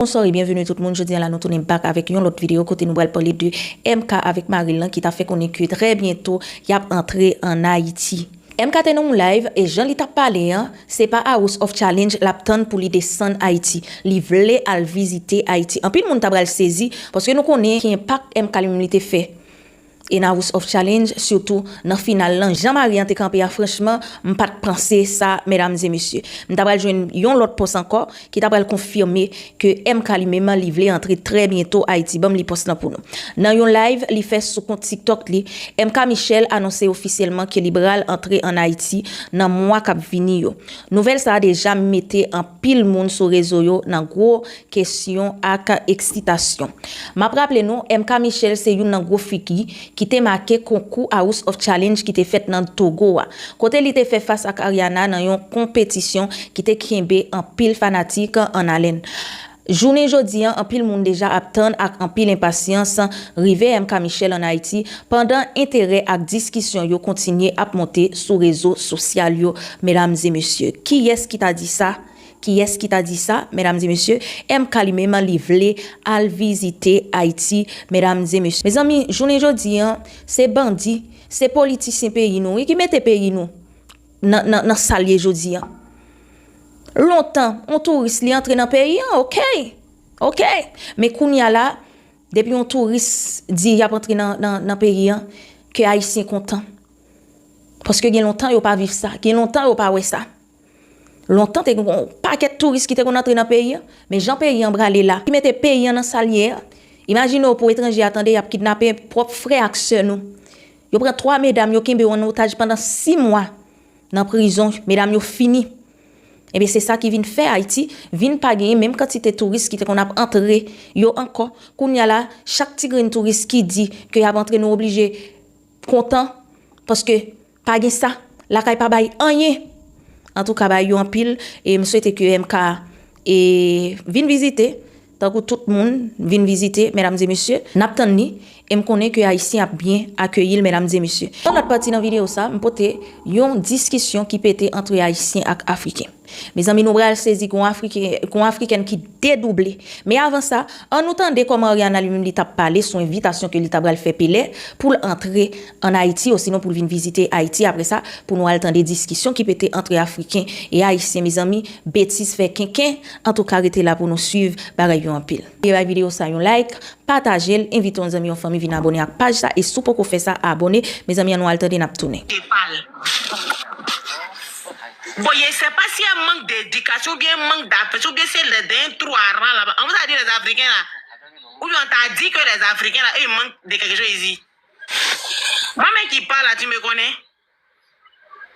Bonsoir et bienvenue tout le monde. Je dis à la nous tourner back avec une autre vidéo côté nous allons parler de MK avec Marilyn qui t'a fait connaître que très bientôt il a entré en Haïti. MK te nou live et Jean li t'a parlé hein, c'est pas House of Challenge l'aptend pour li descendre Haïti. Li vle al visiter Haïti. En pile moun t'a bral saisi parce que nous connaissons qui impact MK li te fait. Et dans House of Challenge, surtout dans le final, Jean-Marie Ante Campé, franchement, je pas penser ça, mesdames et messieurs. Je vais joindre un autre poste encore qui t'a confirmer que MK lui-même livré entrer très bientôt à Haïti. Bon, li poste là pour nous. Dans un live, il fait sur compte TikTok li, MK Michel annoncé officiellement que libéral entrer en Haïti dans mois qui vini yo. Nouvelle ça a déjà metté en pile monde sur réseau yo dans gros question ak excitation. M'a rappelé nous MK Michel c'est une gros fiki qui te marqué concours House of Challenge qui te fait dans Togo. Côté li te fait face à Ariana dans une compétition qui te kembe en pile fanatique en haleine. Journée jodi en pile monde déjà attend ak en pile impatience rive MK Michel en Haïti pendant intérêt ak discussion yo continuer à monter sur réseaux sociaux yo mesdames et messieurs. Qui est-ce qui t'a dit ça? Qui est-ce qui t'a dit ça, mesdames et messieurs? MK lui-même livré à visiter Haïti, mesdames et messieurs. Mes amis, journée jodi, c'est bandit, c'est politicien pays nous, qui mette pays nous dans salier jodi. Longtemps, on touriste li entre dans pays, ok. Mais kounya là, depuis on touriste dit y a rentré dans pays, que haïtien content. Parce que gen longtemps yo pas vivre ça, gen longtemps yo pas ouais ça. Longtemps te un paquet de touristes qui te rentré dans pays mais Jean pays en bralé là qui mette pays dans salière. Imagine pour étranger attendez y a kidnapper propre frère ak sœur nous. Yo prend 3 mesdames yo kembe en otage pendant 6 mois dans prison, mesdames yo fini. Et bien c'est ça qui vient faire Haïti, vient pas gagner même quantité de touristes qui te qu'on a entré yo encore kounya là chaque petit grain touriste qui dit que y a entré nous obligé content parce que pas gagner ça, la kay pas bay rien. En tout cas, bah, yo en pile et me souhaite que MK et vienne visiter tant que tout le monde vienne visiter mesdames et messieurs. N'attend ni et me connaît que haïtien a bien accueilli mesdames et messieurs. Dans notre partie dans vidéo ça, me pote une discussion qui pétait entre haïtiens et africains. Mes amis nous bral saisi qu'on africain qui dédoublé. Mais avant ça, on nous tendait comment Ariana lui-même lui t'a parlé son invitation que lui t'a bral fait payer pour entrer en Haïti ou sinon pour venir visiter Haïti après ça pour nous attendre des discussions qui pétaient entre africains et haïtiens mes amis bêtise fait quinquin en tout cas restez là pour nous suivre bagaille en pile. Et la vidéo ça un like, partagez, invitez nos amis en famille venir abonner à la page ça et sous pour qu'on fait ça abonner mes amis nous attendre n'a tourner. Voyez, c'est pas si un manque d'éducation, bien un manque d'appréciation, bien c'est les trois rangs là-bas. On vous a dit les Africains là. Ou bien on t'a dit que les Africains là, ils manquent de quelque chose ici. Moi, mec qui parle là, tu me connais?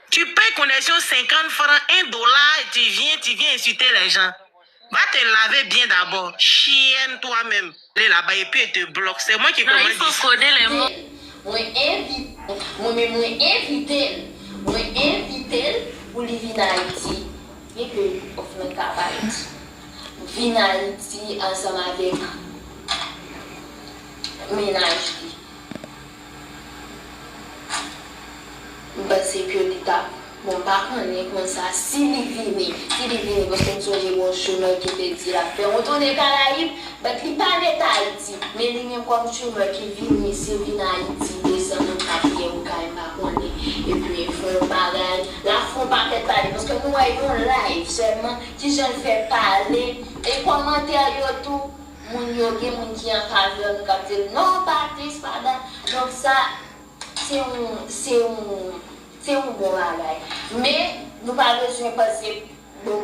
Tu payes connexion 50 francs, $1, tu viens insulter les gens. Va te laver bien d'abord. Chienne toi-même. Les là-bas et puis te bloque. C'est moi qui commence. Il faut coder les mots. Moi invite pour les venir à Haïti. Et que on fait un travail. Venir à Haïti ensemble avec ménage. Parce que l'État, mon parent est comme ça. Si il vient, parce que nous avons un chemin qui te dit la paix. On tourne les Caraïbes, mais il n'est pas en Haïti. Mais il y a comme chemin qui vient ici, vient à Haïti, descend au papier, au Caïma, et puis il faut un bagage. Là, il faut pas qu'elle parle, parce que nous voyons live seulement, qui je le fais parler, et commentaires, tout. Mon yoga, mon qui en faveur, nous capter non, Patrice, pardon. Donc ça, c'est un bon bagage. Mais nous n'avons pas besoin de passer, bon,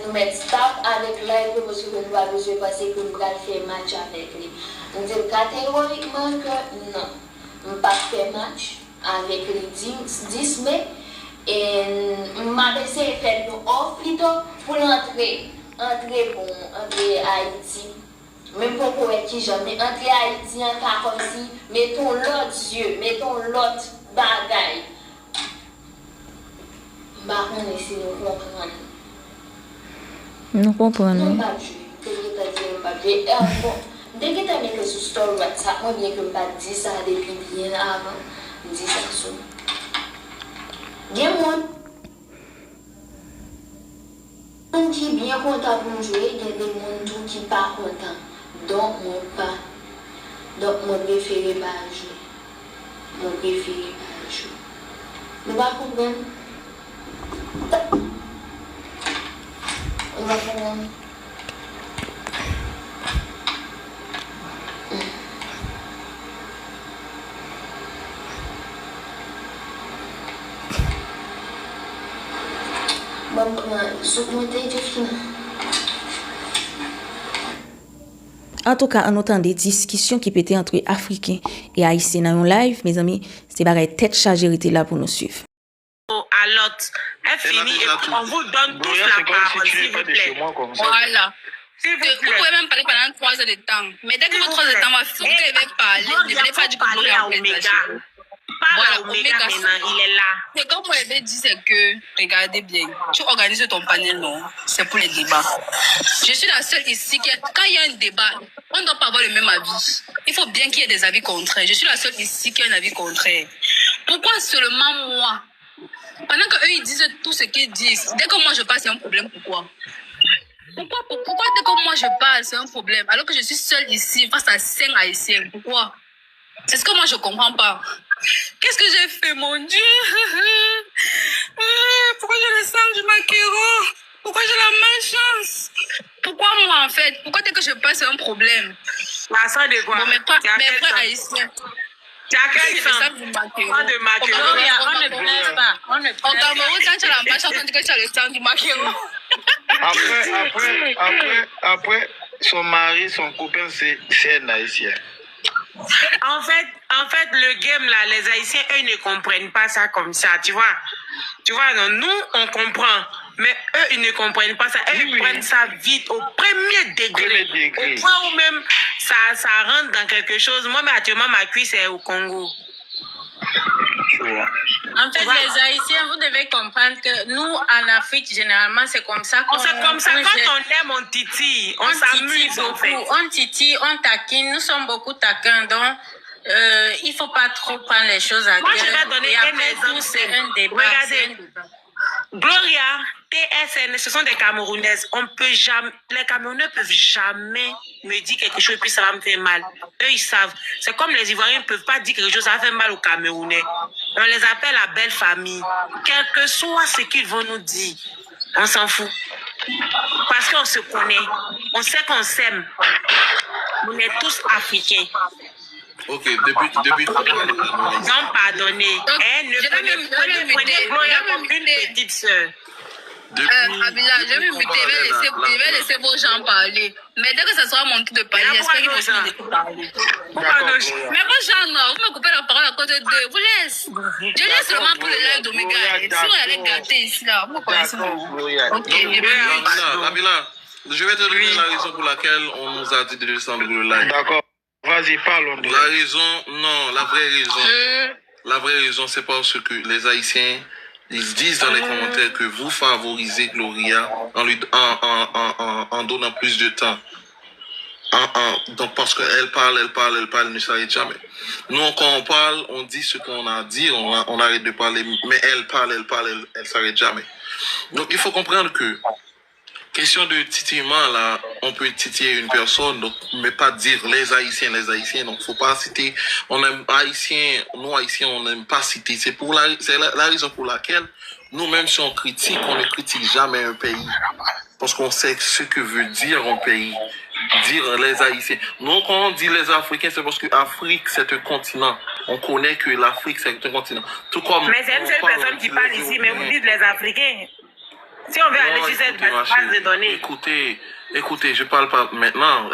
nous mettre stop avec live parce que nous n'avons pas besoin de passer que nous allons faire match avec lui. On dit catégoriquement que non, nous ne pas faire match avec les 10 mai et nous avons essayé de faire une offre plutôt pour entrer à Haïti. Même pour qui jamais entrer à Haïti en cas comme si, mettons l'autre yeux, mettons l'autre bagaille. Bah, on essaie de comprendre. Nous comprenons. Non, pas du. Bon, dès que tu as mis que sur story WhatsApp, moi bien que je ne dis ça depuis bien avant, je dis ça sur. Bien, moi. gens qui sont bien contents pour jouer, il y a des gens qui ne sont pas contents. Donc, moi, pas. Donc, moi, préfère pas jouer. Moi, préfère pas jouer. Nous ne comprenons pas. On va comprendre. En tout cas, on entend des discussions qui pétaient entre Africains et Haïtiens dans un live. Mes amis, c'est pareil, tête chargée était là pour nous suivre. À l'autre, elle finit et on vous donne tous la parole, s'il vous plaît. Voilà. S'il vous Vous plaît. pouvez même parler pendant 3 heures de temps. Mais dès que votre 3 heures de temps va finir, vous devez parler. Ne venez pas du parler à Omega. Parle à Omega maintenant, il est là. C'est comme moi, je dit, c'est que, regardez bien, tu organises ton panel, non, c'est pour les débats. Je suis la seule ici qui, quand il y a un débat, on ne doit pas avoir le même avis. Il faut bien qu'il y ait des avis contraires. Je suis la seule ici qui a un avis contraire. Pourquoi seulement moi? Pendant qu'eux, ils disent tout ce qu'ils disent, dès que moi je parle, c'est un problème. Pourquoi dès que moi je parle, c'est un problème, alors que je suis seule ici face à 5 Haïtiens? Pourquoi? C'est ce que moi je comprends pas. Qu'est-ce que j'ai fait, mon Dieu? Pourquoi j'ai le sang du maquereau? Pourquoi j'ai la malchance? Pourquoi moi, en fait? Pourquoi dès que je parle, c'est un problème? La sang de quoi? Bon, mes frères haïtiens. Tu as quel sang? Sang du maquereau. Sang de maquereau. On ne plaise pas. Au Cameroun, quand tu as la malchance, on dit que tu as le sang du maquereau. Après, son mari, son copain, c'est un Haïtien. En fait, le game là, les Haïtiens, eux, ne comprennent pas ça comme ça, tu vois. Tu vois, non, nous, on comprend. Mais eux, ils ne comprennent pas ça. Eux, ils prennent ça vite, au premier degré. Au point où même ça rentre dans quelque chose. Moi, mais actuellement, ma cuisse est au Congo. En fait, les Haïtiens, vous devez comprendre que nous, en Afrique, généralement, c'est comme ça qu'on... C'est comme ça, quand on aime, on titille, on s'amuse, en fait. On titille, on taquine, nous sommes beaucoup taquins, donc il ne faut pas trop prendre les choses à cœur. Moi, je vais donner un exemple. C'est un débat. Regardez, Gloria, TSN, ce sont des Camerounaises. Les Camerounais ne peuvent jamais me dire quelque chose et puis ça va me faire mal. Eux, ils savent. C'est comme les Ivoiriens ne peuvent pas dire quelque chose, ça va faire mal aux Camerounais. On les appelle la belle famille. Quel que soit ce qu'ils vont nous dire, on s'en fout. Parce qu'on se connaît. On sait qu'on s'aime. On est tous africains. Ok, depuis tout à l'heure. Non, pardonnez. Prenez Gloria comme une petite soeur. Abila, je vais laisser vos gens parler. Mais dès que ça sera mon tour de parler, j'espère qu'ils vont finir de parler. Mais vos gens, non, vous me coupez la parole à cause de deux. Vous laissez. Je laisse seulement pour le live d'Omega. Si on allait gâter ici, là, vous connaissez mon. Ok, Abila, je vais te donner la raison pour laquelle on nous a dit de descendre le live. D'accord. Vas-y, parlons. La raison, non, la vraie raison, c'est parce que les Haïtiens, ils disent dans les commentaires que vous favorisez Gloria en donnant plus de temps. Donc parce qu'elle parle, elle ne s'arrête jamais. Nous, quand on parle, on dit ce qu'on a à dire, on arrête de parler, mais elle parle, elle s'arrête jamais. Donc il faut comprendre que question de titillement, là, on peut titiller une personne, donc, mais pas dire les Haïtiens, donc faut pas citer, nous Haïtiens, on n'aime pas citer, c'est la raison pour laquelle, nous-mêmes, si on critique, on ne critique jamais un pays, parce qu'on sait ce que veut dire un pays, dire les Haïtiens. Nous, quand on dit les Africains, c'est parce que l'Afrique, c'est un continent. On connaît que l'Afrique, c'est un continent. Tout comme mais c'est une seule personne qui parle ici, mais vous dites les Africains. Si on veut aller sur cette base de données. Écoutez, je parle pas maintenant.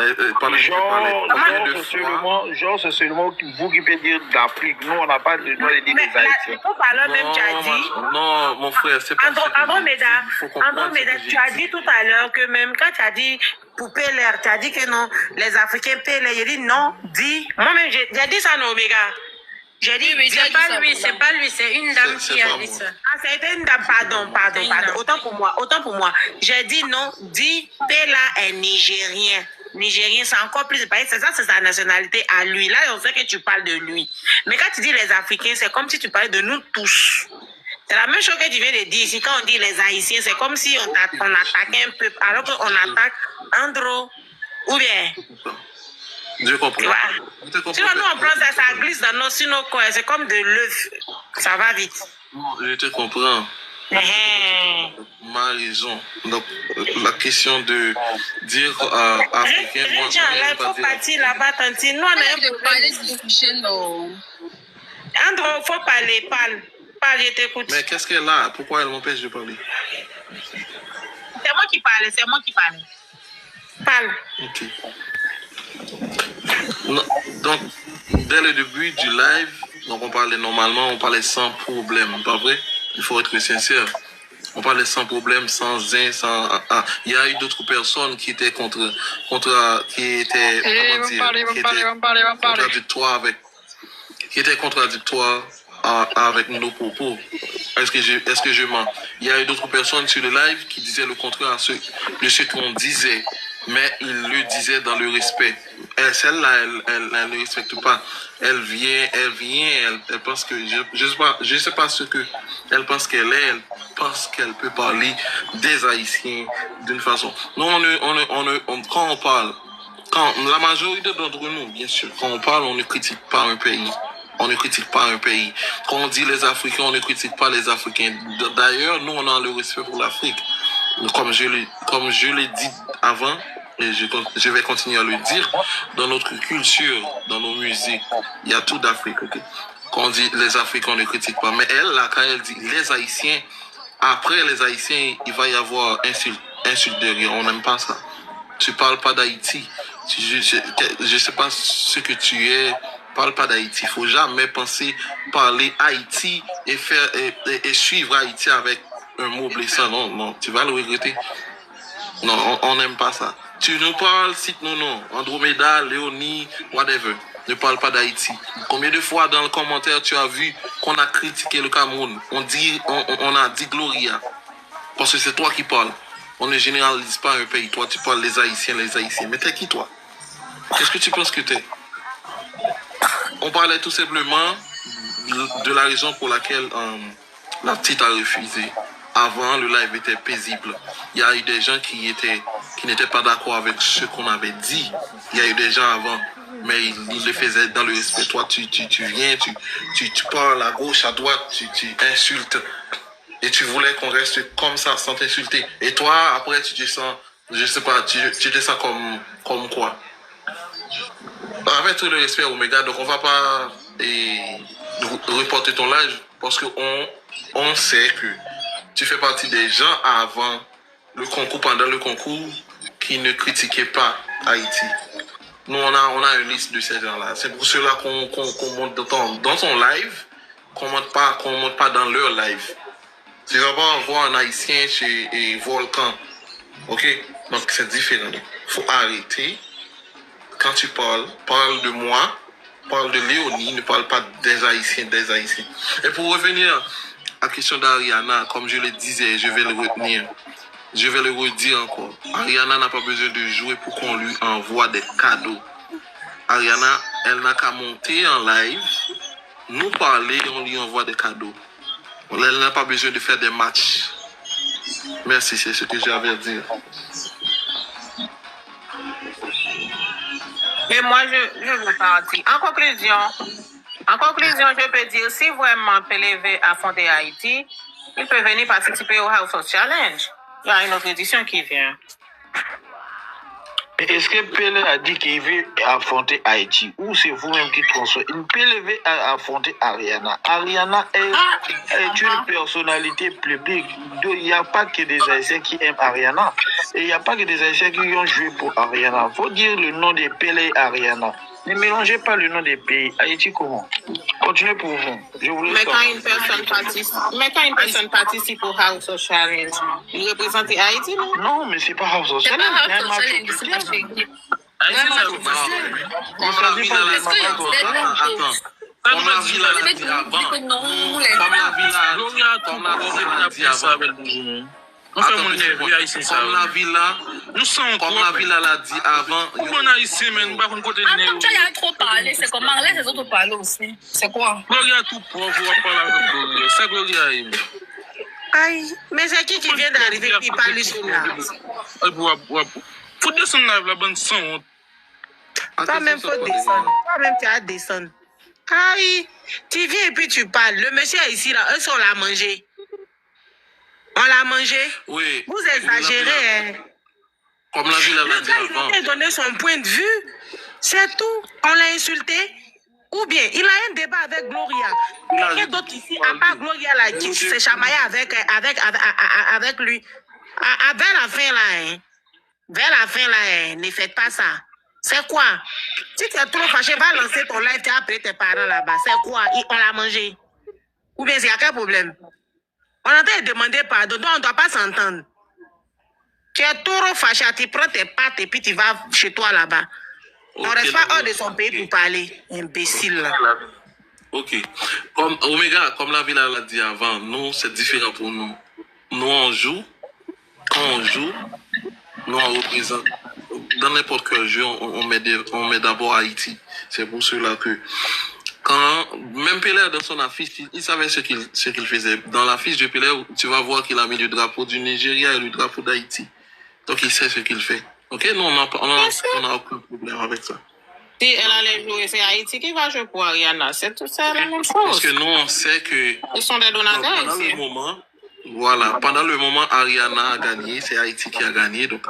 Genre, c'est seulement vous qui pouvez dire d'Afrique. Nous, on n'a pas le droit de dire des Haïtiens. Tout à l'heure même, tu as dit. Non, mon frère, c'est pas Andromeda, tu as dit tout à l'heure que même quand tu as dit poupée l'air, tu as dit que non, les Africains paient l'air. J'ai dit non, dis. Moi-même, j'ai dit ça, non, Omega. J'ai dit, c'est pas lui, c'est une dame qui a dit ça. Ah, c'était une dame, pardon. Autant pour moi. J'ai dit non, dis, Pela est nigérien. Nigérien, c'est encore plus, c'est ça, c'est sa nationalité à lui. Là, on sait que tu parles de lui. Mais quand tu dis les Africains, c'est comme si tu parlais de nous tous. C'est la même chose que tu viens de dire ici. Quand on dit les Haïtiens, c'est comme si on attaquait un peuple, alors qu'on attaque Andro ou bien. Je comprends. Sinon, nous, on prend ça, ça glisse dans nos corps. C'est comme de l'œuf. Ça va vite. Je te comprends. Ma raison. Donc, la question de dire africain, moi, il faut partir là-bas, tanti. Nous, on a un problème. Andro, il faut parler, parle, je t'écoute. Mais qu'est-ce qu'elle a? Pourquoi elle m'empêche de parler? C'est moi qui parle, Parle. Ok. Non, donc, dès le début du live, donc on parlait normalement, on parlait sans problème, pas vrai? Il faut être sincère. On parlait sans problème, sans zin, sans... Il y a eu d'autres personnes qui étaient contradictoires avec nos propos. Est-ce que je mens? Il y a eu d'autres personnes sur le live qui disaient le contraire de ce qu'on disait, mais ils le disaient dans le respect. Celle-là, elle ne respecte pas. Elle vient, elle pense que, je sais pas ce que elle pense qu'elle est, elle pense qu'elle peut parler des Haïtiens d'une façon. Nous, quand on parle, la majorité d'entre nous, bien sûr, quand on parle, on ne critique pas un pays. On ne critique pas un pays. Quand on dit les Africains, on ne critique pas les Africains. D'ailleurs, nous, on a le respect pour l'Afrique. Comme je l'ai dit avant, et je vais continuer à le dire, dans notre culture, dans nos musiques, il y a tout d'Afrique. Okay? Quand on dit les Africains, on ne critique pas. Mais elle, là, quand elle dit les Haïtiens, après les Haïtiens, il va y avoir insulte derrière. On n'aime pas ça. Tu parles pas d'Haïti. Je sais pas ce que tu es. Parle pas d'Haïti. Il faut jamais penser parler Haïti et suivre Haïti avec un mot blessant. Non, tu vas le regretter. Non, on n'aime pas ça. Tu nous parles, cite nos noms. Andromeda, Léonie, whatever. Ne parle pas d'Haïti. Combien de fois dans le commentaire tu as vu qu'on a critiqué le Cameroun? On a dit Gloria. Parce que c'est toi qui parles. On ne généralise pas un pays. Toi, tu parles les Haïtiens. Mais t'es qui, toi? Qu'est-ce que tu penses que t'es? On parlait tout simplement de la raison pour laquelle la petite a refusé. Avant, le live était paisible. Il y a eu des gens qui n'étaient pas d'accord avec ce qu'on avait dit. Il y a eu des gens avant, mais ils le faisaient dans le respect. Toi, tu viens, tu parles à gauche, à droite, tu insultes. Et tu voulais qu'on reste comme ça, sans t'insulter. Et toi, après, tu te sens, je sais pas, tu te sens comme quoi? Avec tout le respect, Omega, donc on va pas reporter ton live parce qu'on sait que tu fais partie des gens avant le concours, pendant le concours, qui ne critiquaient pas Haïti. Nous, on a une liste de ces gens-là. C'est pour cela qu'on monte dans ton live, qu'on monte pas dans leur live. Tu vas pas voir un Haïtien chez Volcan. Ok? Donc c'est différent. Faut arrêter. Quand tu parle de moi, parle de Léonie, ne parle pas des Haïtiens. Et pour revenir à la question d'Ariana, comme je le disais, je vais le retenir. Je vais le redire encore. Ariana n'a pas besoin de jouer pour qu'on lui envoie des cadeaux. Ariana, elle n'a qu'à monter en live, nous parler, on lui envoie des cadeaux. Elle n'a pas besoin de faire des matchs. Merci, c'est ce que j'avais à dire. Et moi, je veux partir. En conclusion, je peux dire, si vraiment PLV a fondé Haïti, il peut venir participer au House of Challenge. Il y a une autre édition qui vient. Est-ce que Pelé a dit qu'il veut affronter Haïti ou c'est vous-même qui transformez? PLV a affronté Ariana. Ariana est une personnalité publique. Il n'y a pas que des Haïtiens qui aiment Ariana. Et il n'y a pas que des Haïtiens qui ont joué pour Ariana. Il faut dire le nom de Pelé et Ariana. Ne mélangez pas le nom des pays. Haïti comment? Continuez pour vous. Mais quand une personne participe au House of Challenge, il représente Haïti, non? Non, mais c'est pas House of Challenge. On a vu la On fait mon nerveux haïtien. Comme la villa, nous sommes comme la villa l'a dit avant. On a ici, mais nous ne côté Ah, comme tu as trop parlé, c'est comment laisse les autres parler aussi. C'est quoi? Gloria tout pauvre, on va parler avec Gloria. C'est Gloria. Aïe, mais c'est qui vient d'arriver qui parle sur là? Faut descendre la bonne son. Toi-même, faut descendre. Toi-même, tu as descendre. Aïe, tu viens et puis tu parles. Le monsieur est ici, là, eux, on l'a mangé. On l'a mangé? Oui. Vous exagérez, hein? Comme la ville l'a dit avant. Le gars, il a donné son point de vue. C'est tout. On l'a insulté. Ou bien, il a un débat avec Gloria. Quelqu'un d'autre ici, à part Gloria, là, qui s'est chamaillé avec lui. Vers la fin, là, hein? Vers la fin, là, hein? Ne faites pas ça. C'est quoi? Si tu es trop fâché, va lancer ton live, tu as appelé tes parents là-bas. C'est quoi? On l'a mangé. Ou bien, c'est à quel problème? On est en train de demander pardon, donc on ne doit pas s'entendre. Tu es trop fâché, tu prends tes pattes et puis tu vas chez toi là-bas. On ne reste pas hors de son pays pour parler. Imbécile là. Ok. Comme Omega, comme la ville l'a dit avant, nous, c'est différent pour nous. Nous, on joue. Quand on joue, nous, on représente. Dans n'importe quel jeu, on met d'abord Haïti. C'est pour cela que quand même Pelé dans son affiche, il savait ce qu'il faisait. Dans l'affiche de Pelé, tu vas voir qu'il a mis le drapeau du Nigeria et le drapeau d'Haïti. Donc il sait ce qu'il fait. Ok, nous on a aucun problème avec ça. Si elle allait jouer, c'est Haïti qui va jouer pour Ariana. C'est tout ça la même chose. Parce que nous on sait que ils sont des donateurs pendant ici. le moment. Voilà, pendant le moment, Ariana a gagné, c'est Haïti qui a gagné. Donc,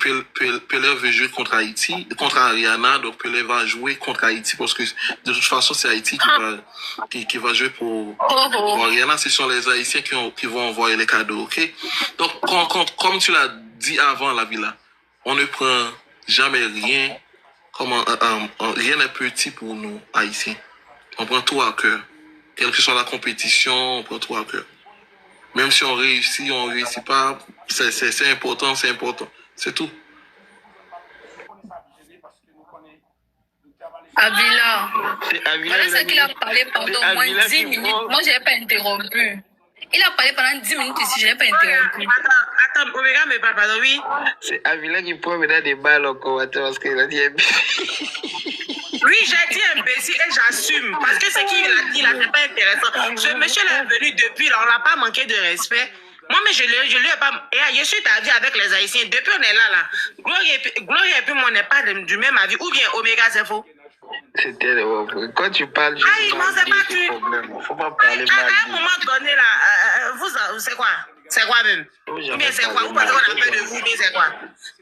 Pelé veut jouer contre Haïti, contre Ariana, donc Pelé va jouer contre Haïti parce que de toute façon, c'est Haïti qui va jouer pour Ariana. Ce sont les Haïtiens qui vont envoyer les cadeaux, ok? Donc, comme tu l'as dit avant, la villa, on ne prend jamais rien, rien n'est petit pour nous, Haïtiens. On prend tout à cœur. Quelle que soit la compétition, on prend tout à cœur. Même si on réussit pas, c'est important, c'est important. C'est tout. Avila. Avila, Voilà ce qu'il a parlé pendant au moins 10 minutes. Moi, je n'ai pas interrompu. Il a parlé pendant 10 minutes ici, je n'ai pas interrompu. Attends, Omega, mais pardon, oui. C'est Avila qui prend maintenant des balles en commentaire parce qu'il a dit Oui, j'ai dit imbécile et j'assume. Parce que ce qu'il a dit là, c'est pas intéressant. Ce monsieur là est venu depuis là, on l'a pas manqué de respect. Moi, mais je lui ai pas. Et je suis d'avis avec les Haïtiens. Depuis on est là. Gloria et puis moi, on n'est pas du même avis. Ou bien Omega, c'est faux. C'était quand tu parles, je Aïe, non, c'est pas tu. Faut pas parler mal. À un moment donné là, vous, c'est quoi? C'est quoi même? Ou bien c'est quoi? Vous pensez qu'on a peur de vous, mais c'est quoi?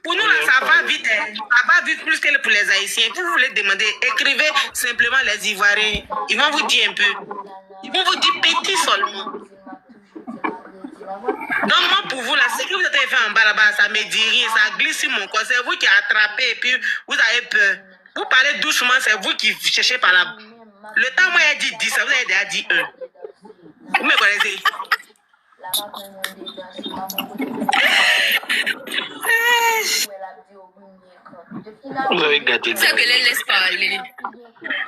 Pour nous là, ça va vite. Ça va vite plus que pour les Haïtiens. Vous voulez demander, écrivez simplement les Ivoiriens. Ils vont vous dire un peu. Ils vont vous dire petit seulement. Donc moi pour vous là, ce que vous avez fait en bas là-bas, ça me dit rien, ça glisse sur mon corps. C'est vous qui attrapez et puis vous avez peur. Vous parlez doucement, c'est vous qui cherchez par là. Le temps moi j'ai dit 10, vous avez déjà dit 1. Vous me connaissez? Vous avez gâté. C'est que les laisse parler.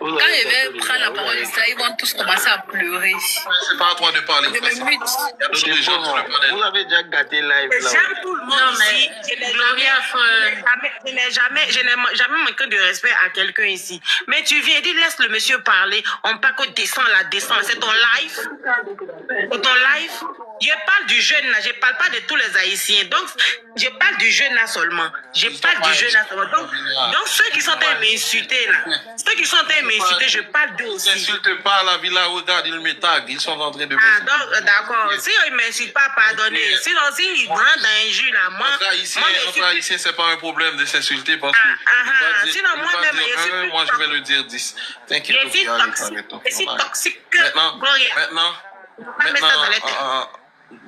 Quand je vais prendre la parole, ils vont tous commencer à pleurer. C'est pas à toi de parler. Je me mute. Vous avez déjà gâté live là. J'aime tout le monde ici. Je n'ai jamais manqué de respect à quelqu'un ici. Mais tu viens, dis laisse le monsieur parler. On parle que descend là, descend. C'est ton live. C'est ton live. Je parle du jeune là, je parle pas de tous les Haïtiens. Donc, je parle du jeune là seulement. Je parle du jeune là seulement. Donc ceux qui sont en train de m'insulter là, ceux qui sont en train de m'insulter, je parle d'eux aussi. N'insulte pas la villa, regarde, ils me taguent, ils sont en train de m'insulter. Ah, donc, d'accord. Si ils ne m'insultent pas, pardonnez. Sinon, s'ils rentrent dans un jus là, moi. Entre Haïtiens, c'est pas un problème de s'insulter parce que. Sinon, moi-même, je suis. Moi, je vais le dire 10. T'inquiète pas. Je suis toxique. Maintenant.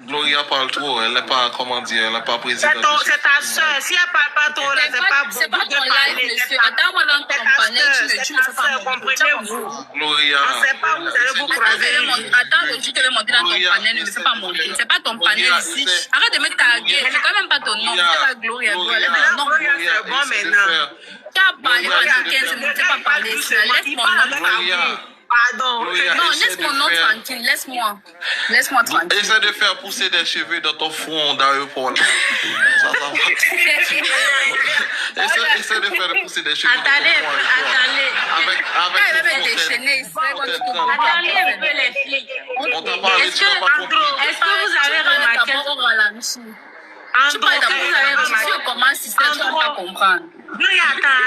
Gloria parle trop, elle n'est pas, comment dire, elle n'est pas présidente. C'est ta soeur, si elle ne parle pas trop, là, c'est pas ton live, monsieur. Attends-moi dans ton panel, tu ne fais pas comprenez-vous. Gloria. On ne sait pas où vous allez vous croiser. Attends, je te vais monter dans ton panel, ne me fais pas monter. C'est pas ton panel ici. Arrête de me taguer, c'est quand même pas ton nom. C'est pas Gloria. Non, c'est bon maintenant. Tu as parlé pendant 15 minutes, tu n'as pas parlé. Laisse mon nom. Pardon. Gloria, Non, essaie laisse de mon nom faire- tranquille, laisse-moi. Laisse-moi tranquille. Essaie de faire pousser des cheveux dans ton front d'aéroport. Ça va. Essaie de faire pousser des cheveux. Attendez, dans ton front attendez. Avec Elle va me ton front. déchaîner ici. Attendez un peu les filles. On t'a parlé, Est-ce tu n'as pas compris. est-ce que vous avez remarqué? Tu parles d'abord, vous avez remarqué comment si c'est, tu ne vas pas comprendre. Gloria, attends.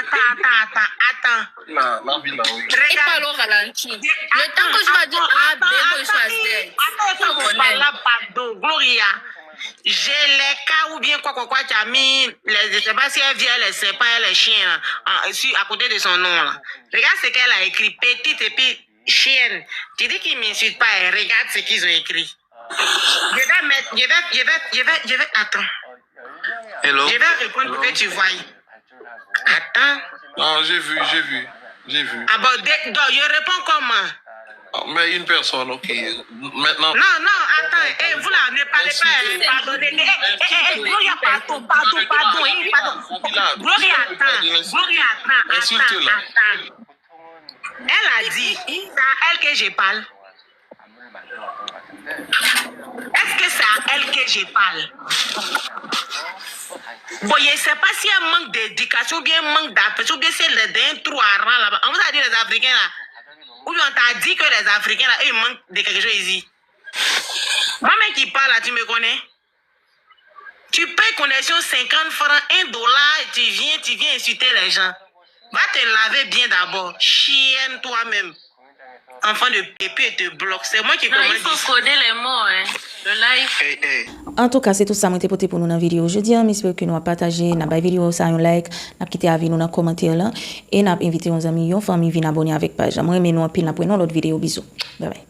La vie là, oui. Il Regarde. parle au ralenti. Le temps que je vais dire A, B, moi je suis à Z. Attends, Tu on connais. parle là, pardon. Gloria. J'ai les cas ou bien quoi, tu as mis, je sais pas si elle vient, les serpents et les chiens, à côté de son nom, là. Regarde ce qu'elle a écrit, petite et puis chienne. Tu dis qu'ils m'insultent pas, hein. Regarde ce qu'ils ont écrit. Je vais, attends. Hello? Je vais répondre pour que tu vois. Attends. Non, j'ai vu. Ah bon, donc, je réponds comment? Ah, mais une personne, ok. Maintenant. Non, attends, vous là, ne parlez pas, pardonnez. Gloria, pardon. Gloria, attends. Insulte-la. Elle a dit, c'est à elle que je parle. Est-ce que c'est à elle que je parle? Bon, je ne sais pas s'il y a un manque d'éducation, ou bien un manque d'appréciation, ou bien c'est d'un trou à rang là-bas. On vous a dit les Africains là. Ou bien on t'a dit que les Africains là, eux, ils manquent de quelque chose ici. Moi-même qui parle là, tu me connais? Tu payes connexion 50 francs, $1, tu viens insulter les gens. Va te laver bien d'abord. Chienne toi-même. Enfant de pépé et te bloque. C'est moi qui Non, commande il faut ici. coder les mots, hein. Le live. Hey. En tout cas, c'est tout ça que je pour nous dans la vidéo aujourd'hui. J'espère que nous avons partagé la vidéo, ça un like, n'a quitté avec nous dans les commentaires là et n'a invité nos amis, nos familles, venir abonner avec page. Moi, mais nous en pile, nous prenons l'autre vidéo. Bisous. Bye bye.